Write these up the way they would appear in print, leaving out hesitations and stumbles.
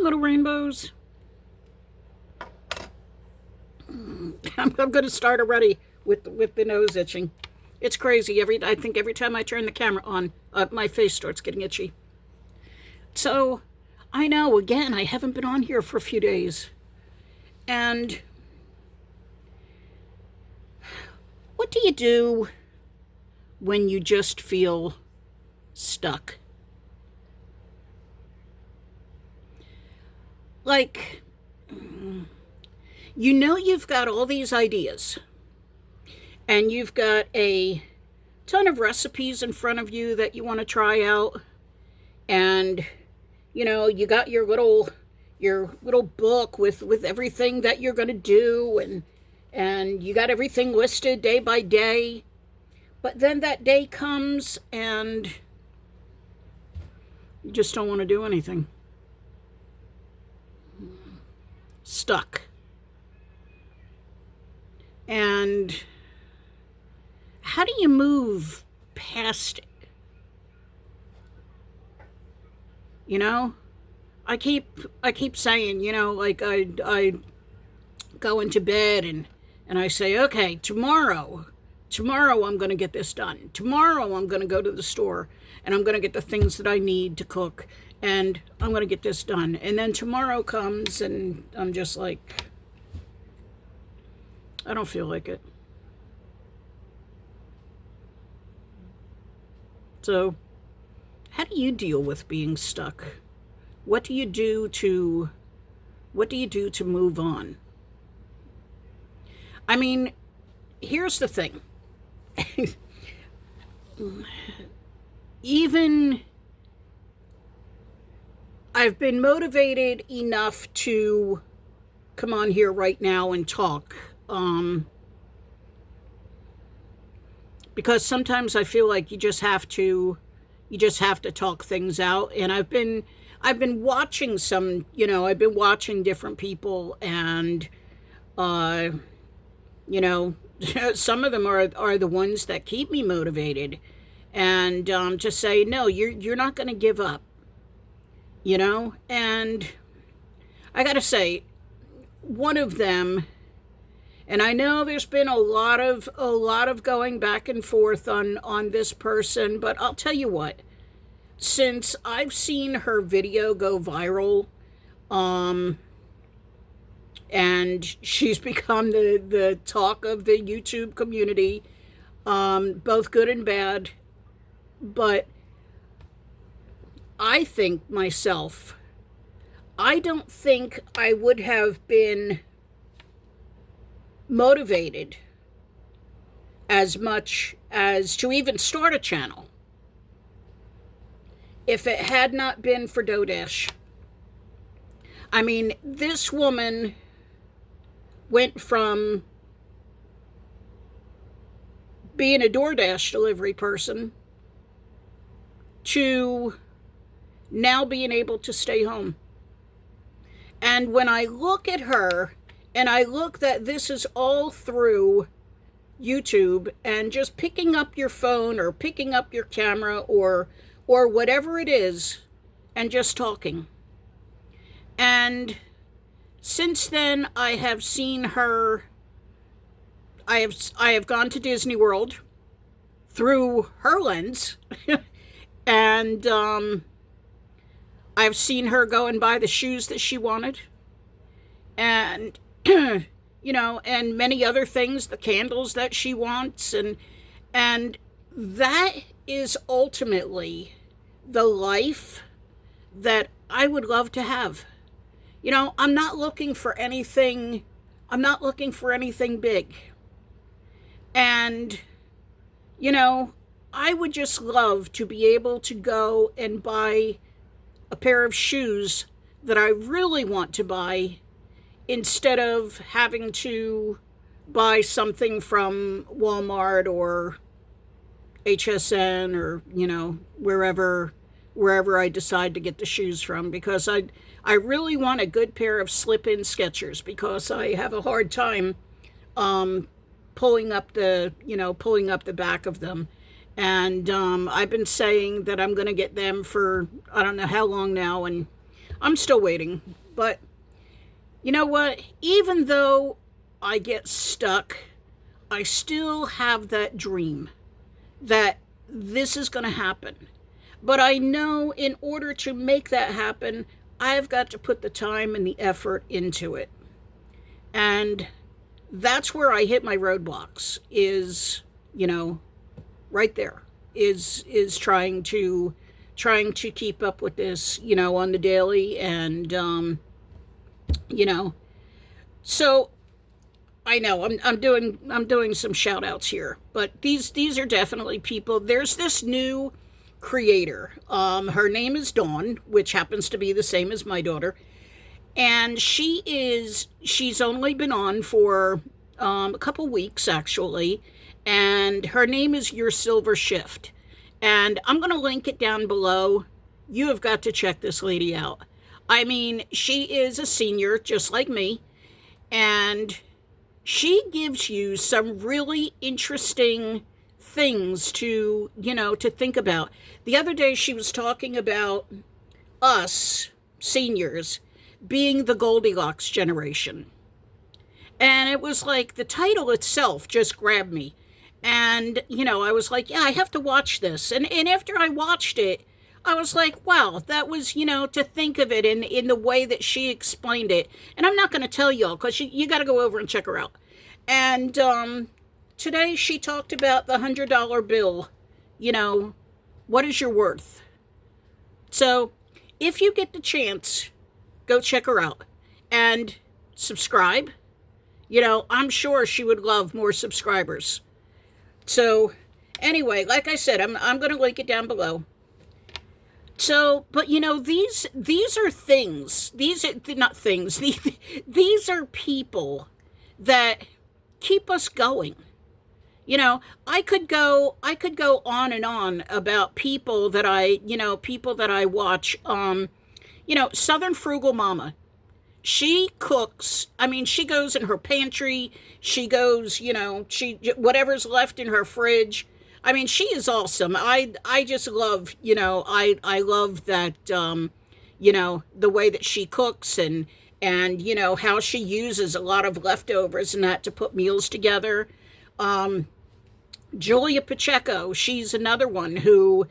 little rainbows. I'm going to start already with the nose itching. It's crazy. I think every time I turn the camera on, my face starts getting itchy. So, I know, again, I haven't been on here for a few days. And what do you do when you just feel stuck? Like, you know you've got all these ideas, and you've got a ton of recipes in front of you that you want to try out, and you got your little book with everything that you're going to do, and you got everything listed day by day. But then that day comes and you just don't want to do anything. Stuck. And how do you move past it? I keep saying, like I go into bed and I say, okay, tomorrow I'm going to get this done. Tomorrow I'm going to go to the store and I'm going to get the things that I need to cook, and I'm going to get this done. And then tomorrow comes and I'm just like, I don't feel like it. So, how do you deal with being stuck? What do you do to move on? I mean, here's the thing. Even I've been motivated enough to come on here right now and talk. Because sometimes I feel like you just have to talk things out. And I've been watching I've been watching different people, and some of them are the ones that keep me motivated, and just say, no, you're not going to give up, and I got to say, one of them, and I know there's been a lot of going back and forth on this person, but I'll tell you what, since I've seen her video go viral, and she's become the talk of the YouTube community, both good and bad, but I think myself, I don't think I would have been motivated as much as to even start a channel if it had not been for DoorDash. I mean, this woman went from being a DoorDash delivery person to now being able to stay home. And when I look at her, and I look that this is all through YouTube and just picking up your phone or picking up your camera or whatever it is and just talking. And since then, I have seen her, I have gone to Disney World through her lens, and I've seen her go and buy the shoes that she wanted, and and many other things, the candles that she wants, and that is ultimately the life that I would love to have. I'm not looking for anything big. And I would just love to be able to go and buy a pair of shoes that I really want to buy, instead of having to buy something from Walmart or HSN or, wherever I decide to get the shoes from, because I really want a good pair of slip-in Skechers, because I have a hard time pulling up the back of them. And I've been saying that I'm going to get them for I don't know how long now, and I'm still waiting. But you know what? Even though I get stuck, I still have that dream that this is going to happen. But I know in order to make that happen, I've got to put the time and the effort into it. And that's where I hit my roadblocks is, right there is trying to keep up with this, on the daily. And, so I know I'm doing some shout outs here, but these are definitely people. There's this new creator. Her name is Dawn, which happens to be the same as my daughter. And she's only been on for a couple weeks actually. And her name is Your Silver Shift. And I'm going to link it down below. You have got to check this lady out. I mean, she is a senior just like me. And she gives you some really interesting things to think about. The other day she was talking about us seniors being the Goldilocks generation. And it was like the title itself just grabbed me. And, I was like, yeah, I have to watch this. And after I watched it, I was like, wow, that was, to think of it in the way that she explained it. And I'm not going to tell y'all because you got to go over and check her out. And today she talked about the $100 bill. What is your worth? So if you get the chance, go check her out and subscribe. I'm sure she would love more subscribers. So anyway, like I said, I'm going to link it down below. So, but these are things. These are not things. These are people that keep us going. I could go on and on about people that I watch. Southern Frugal Mama. She cooks. I mean, she goes in her pantry. She goes, whatever's left in her fridge. I mean, she is awesome. I just love, I love that, the way that she cooks and how she uses a lot of leftovers and that to put meals together. Julia Pacheco, she's another one who,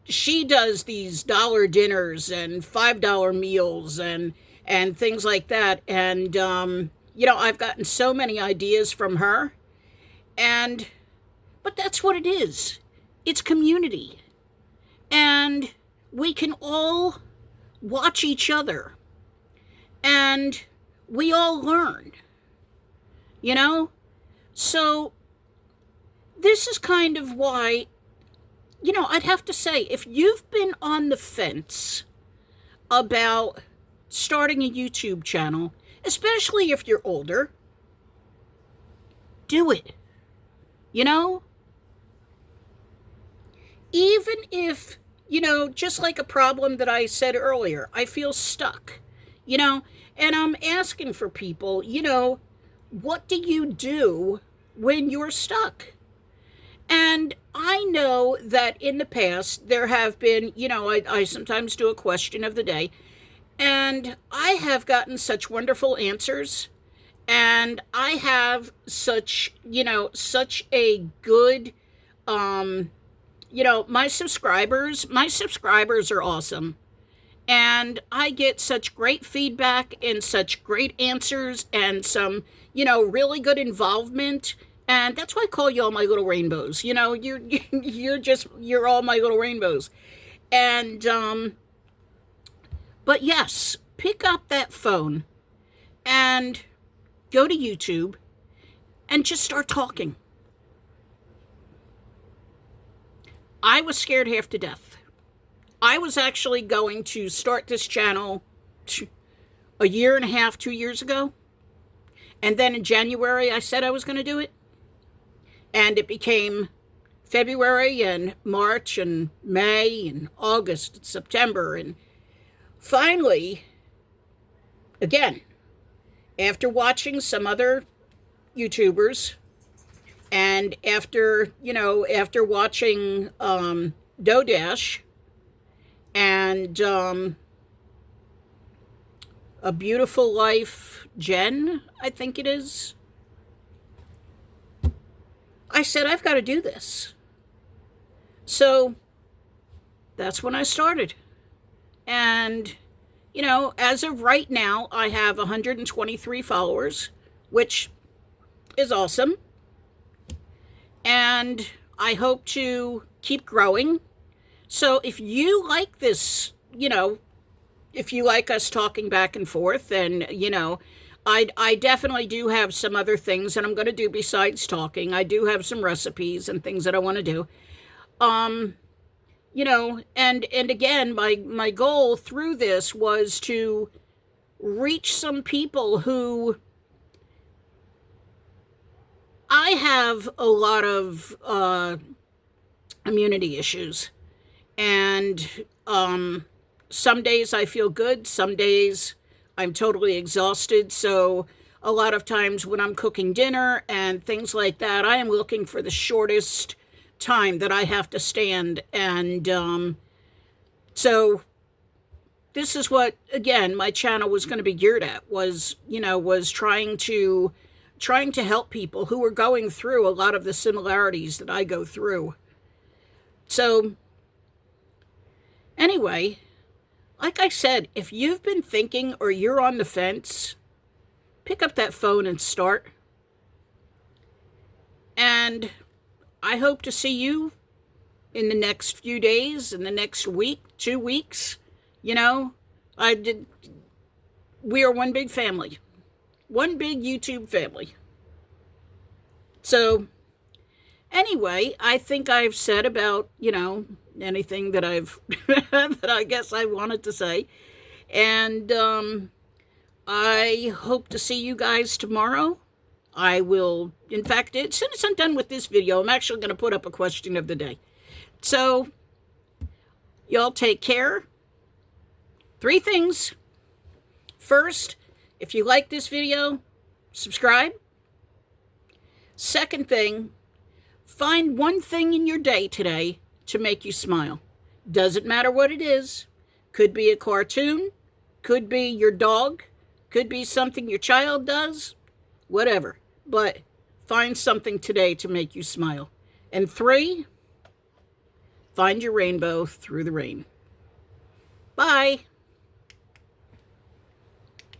she does these dollar dinners and $5 meals and things like that. And, I've gotten so many ideas from her. But that's what it is. It's community. And we can all watch each other. And we all learn. So this is kind of why, I'd have to say, if you've been on the fence about starting a YouTube channel, especially if you're older, do it. Even if, just like a problem that I said earlier, I feel stuck, and I'm asking for people, what do you do when you're stuck? And I know that in the past there have been, I sometimes do a question of the day, and I have gotten such wonderful answers, and I have such a good, my subscribers are awesome. And I get such great feedback and such great answers and some, really good involvement. And that's why I call you all my little rainbows. You're all my little rainbows. And, but yes, pick up that phone and go to YouTube and just start talking. I was scared half to death. I was actually going to start this channel a year and a half, 2 years ago. And then in January, I said I was going to do it. And it became February and March and May and August and September. And finally, again, after watching some other YouTubers and after watching Dodash and A Beautiful Life Jen, I think it is. I said, I've got to do this. So that's when I started. And, you know, as of right now, I have 123 followers, which is awesome. And I hope to keep growing. So if you like this, you know, if you like us talking back and forth, and, you know, I definitely do have some other things that I'm going to do besides talking. I do have some recipes and things that I want to do. You know, and again, my goal through this was to reach some people who, I have a lot of immunity issues, and some days I feel good, some days I'm totally exhausted. So a lot of times when I'm cooking dinner and things like that, I am looking for the shortest time that I have to stand. And so this is what, again, my channel was going to be geared at, was, you know, was trying to help people who are going through a lot of the similarities that I go through. So anyway, like I said, if you've been thinking or you're on the fence, pick up that phone and start. And I hope to see you in the next few days, in the next week, 2 weeks. You know, we are one big family. One big YouTube family. So anyway, I think I've said about, you know, anything that I've that I guess I wanted to say. And I hope to see you guys tomorrow. I will, in fact, as soon as I'm done with this video, I'm actually going to put up a question of the day. So y'all take care. 3 things. First, if you like this video, subscribe. Second thing, find one thing in your day today to make you smile. Doesn't matter what it is. Could be a cartoon, could be your dog, could be something your child does, whatever. But find something today to make you smile. And 3, find your rainbow through the rain. Bye.